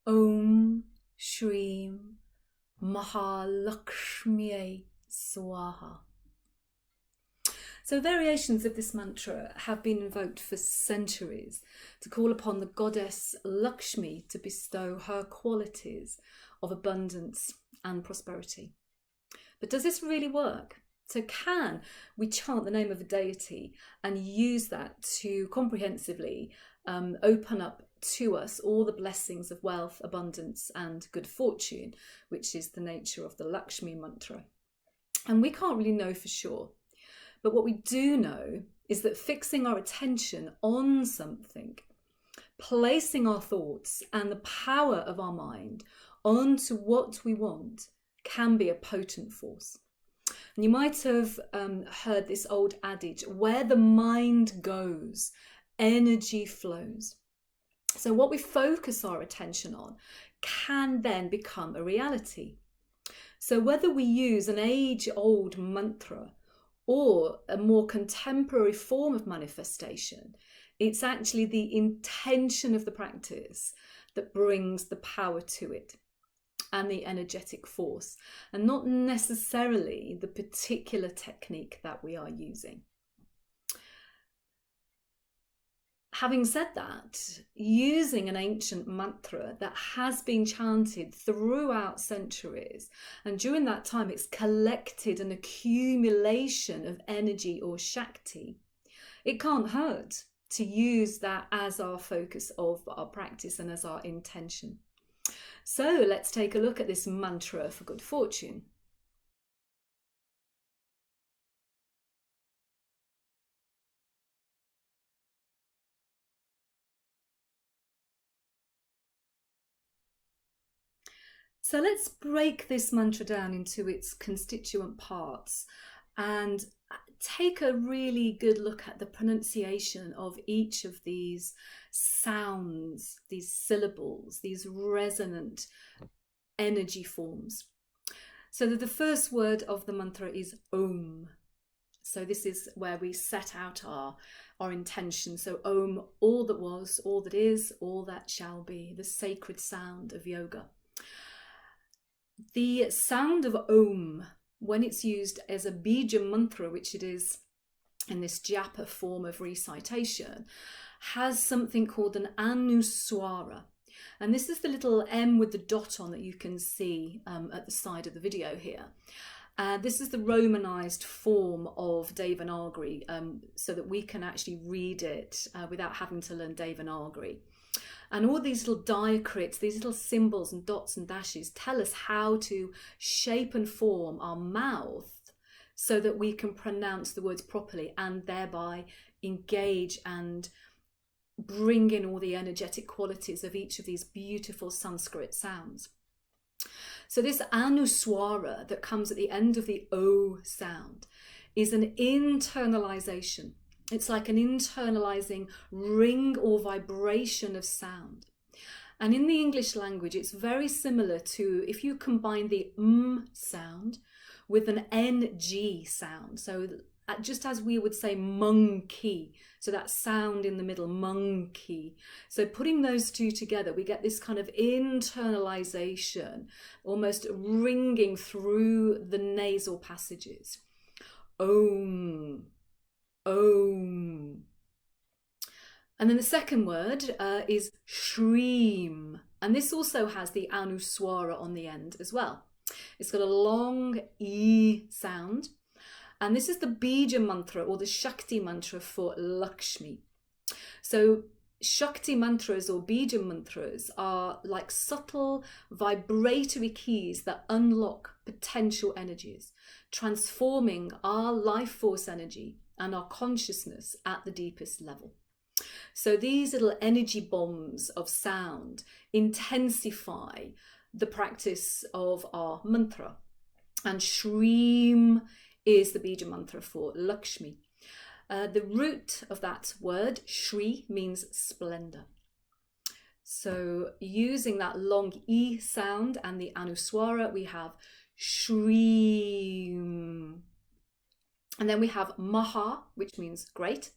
Om śrīṁ Maha Lakṣmīye svāhā. So variations of this mantra have been invoked for centuries to call upon the goddess Lakshmi to bestow her qualities of abundance and prosperity. But does this really work? So can we chant the name of a deity and use that to comprehensively open up to us all the blessings of wealth, abundance and good fortune, which is the nature of the Lakshmi mantra? And we can't really know for sure. But what we do know is that fixing our attention on something, placing our thoughts and the power of our mind onto what we want can be a potent force. And you might have heard this old adage, where the mind goes, energy flows. So what we focus our attention on can then become a reality. So whether we use an age-old mantra or a more contemporary form of manifestation, it's actually the intention of the practice that brings the power to it and the energetic force, and not necessarily the particular technique that we are using. Having said that, using an ancient mantra that has been chanted throughout centuries, and during that time it's collected an accumulation of energy or Shakti, it can't hurt to use that as our focus of our practice and as our intention. So let's take a look at this mantra for good fortune. So let's break this mantra down into its constituent parts and take a really good look at the pronunciation of each of these sounds, these syllables, these resonant energy forms. So that the first word of the mantra is Om. So this is where we set out our intention. So Om, all that was, all that is, all that shall be, the sacred sound of yoga. The sound of Om, when it's used as a Bija Mantra, which it is in this Japa form of recitation, has something called an anuswara. And this is the little M with the dot on that you can see at the side of the video here. This is the Romanized form of Devanagari, so that we can actually read it without having to learn Devanagari. And all these little diacritics, these little symbols and dots and dashes tell us how to shape and form our mouth so that we can pronounce the words properly and thereby engage and bring in all the energetic qualities of each of these beautiful Sanskrit sounds. So this anuswara that comes at the end of the O sound is an internalization. It's like an internalizing ring or vibration of sound. And in the English language, it's very similar to if you combine the sound with an NG sound. So just as we would say monkey, so that sound in the middle, monkey. So putting those two together, we get this kind of internalization, almost ringing through the nasal passages. Om. Om. And then the second word is śrīṁ, and this also has the anuswara on the end as well. It's got a long E sound, and this is the Bija Mantra or the Shakti mantra for Lakshmi. So Shakti mantras or Bija mantras are like subtle vibratory keys that unlock potential energies, transforming our life force energy and our consciousness at the deepest level. So these little energy bombs of sound intensify the practice of our mantra. And śrīṁ is the Bija mantra for Lakshmi. The root of that word, Shri, means splendor. So using that long E sound and the anuswara, we have śrīṁ. And then we have Maha, which means great.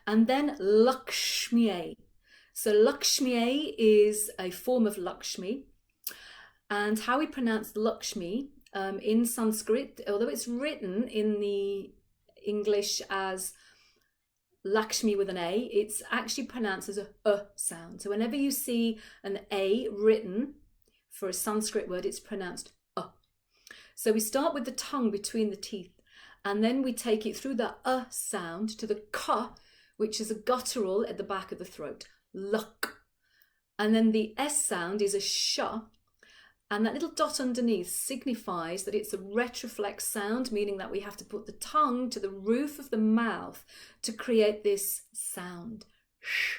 And then Lakṣmīye. So lakṣmīye is a form of Lakshmi, and how we pronounce Lakshmi in Sanskrit, although it's written in the English as Lakshmi with an A, it's actually pronounced as a sound. So whenever you see an A written for a Sanskrit word, it's pronounced a. So we start with the tongue between the teeth, and then we take it through the sound to the ka, which is a guttural at the back of the throat, luk. And then the S sound is a sh, and that little dot underneath signifies that it's a retroflex sound, meaning that we have to put the tongue to the roof of the mouth to create this sound. Sh.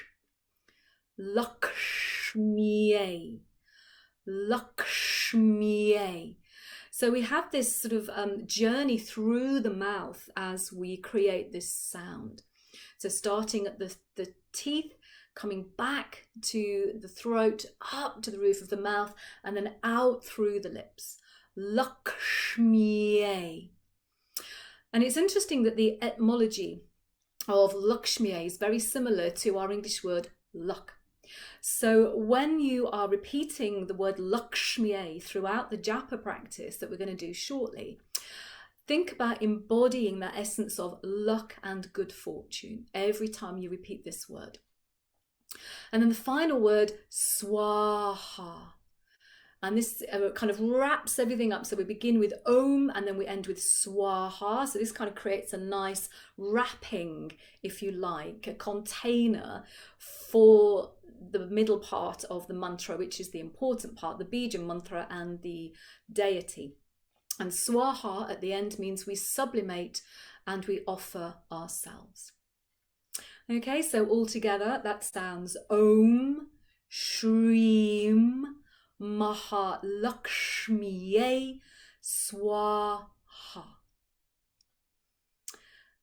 Lakshmīye. Lakshmīye. So we have this sort of journey through the mouth as we create this sound. So starting at the teeth, coming back to the throat, up to the roof of the mouth, and then out through the lips. Lakshmīye. And it's interesting that the etymology of Lakshmīye is very similar to our English word luck. So when you are repeating the word Lakshmīye throughout the Japa practice that we're going to do shortly, think about embodying that essence of luck and good fortune every time you repeat this word. And then the final word, svāhā. And this kind of wraps everything up. So we begin with Om and then we end with svāhā. So this kind of creates a nice wrapping, if you like, a container for the middle part of the mantra, which is the important part, the Bija Mantra and the deity. And svāhā at the end means we sublimate and we offer ourselves. Okay, so all together that sounds Om, śrīṁ, Maha Lakṣmīye, svāhā.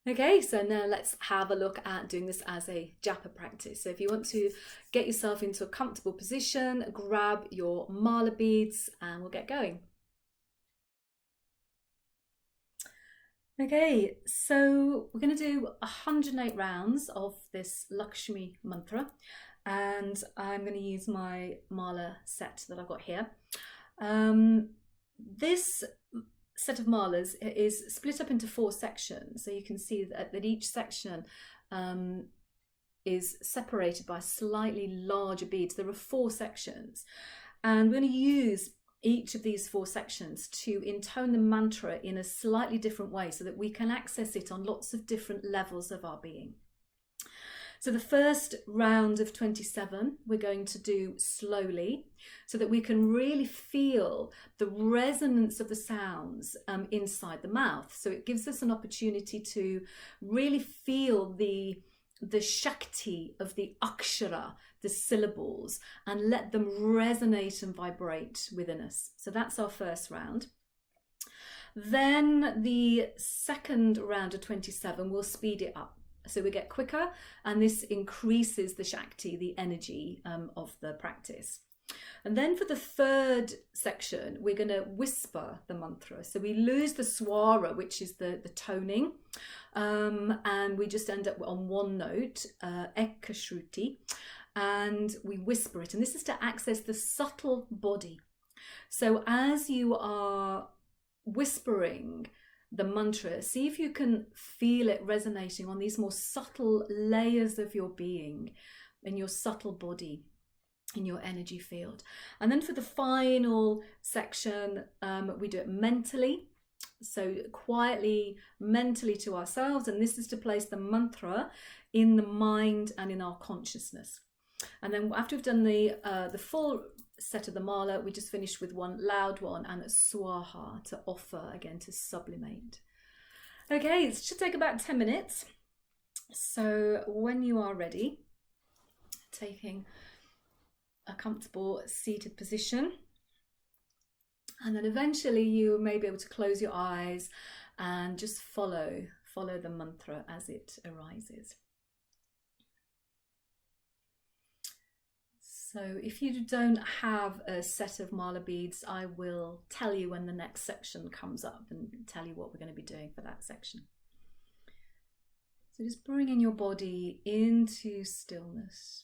Okay, so now let's have a look at doing this as a Japa practice. So if you want to get yourself into a comfortable position, grab your mala beads and we'll get going. Okay, so we're going to do 108 rounds of this Lakshmi mantra, and I'm going to use my mala set that I've got here. This set of malas is split up into 4 sections, so you can see that each section is separated by slightly larger beads. There are 4 sections, and we're going to use each of these 4 sections to intone the mantra in a slightly different way so that we can access it on lots of different levels of our being. So the first round of 27 we're going to do slowly so that we can really feel the resonance of the sounds inside the mouth. So it gives us an opportunity to really feel the shakti of the akshara, the syllables, and let them resonate and vibrate within us. So that's our first round. Then the second round of 27, we'll speed it up. So we get quicker, and this increases the shakti, the energy of the practice. And then for the third section, we're going to whisper the mantra. So we lose the swara, which is the toning, and we just end up on one note, ekashruti, and we whisper it. And this is to access the subtle body. So as you are whispering the mantra, see if you can feel it resonating on these more subtle layers of your being, in your subtle body, in your energy field. And then for the final section, we do it mentally, so quietly, mentally to ourselves, and this is to place the mantra in the mind and in our consciousness. And then after we've done the full set of the mala, we just finish with one loud one and a svāhā to offer, again, to sublimate. Okay, it should take about 10 minutes. So when you are ready, taking a comfortable seated position, and then eventually you may be able to close your eyes and just follow the mantra as it arises. So if you don't have a set of mala beads, I will tell you when the next section comes up and tell you what we're going to be doing for that section. So just bringing your body into stillness.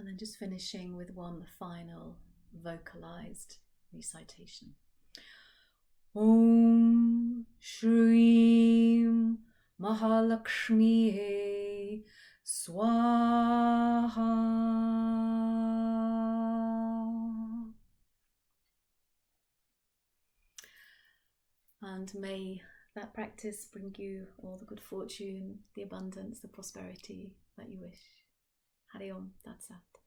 And then just finishing with one final vocalized recitation. Om śrīṁ Maha Lakṣmīye svāhā. And may that practice bring you all the good fortune, the abundance, the prosperity that you wish. Hari Om Tat Sat.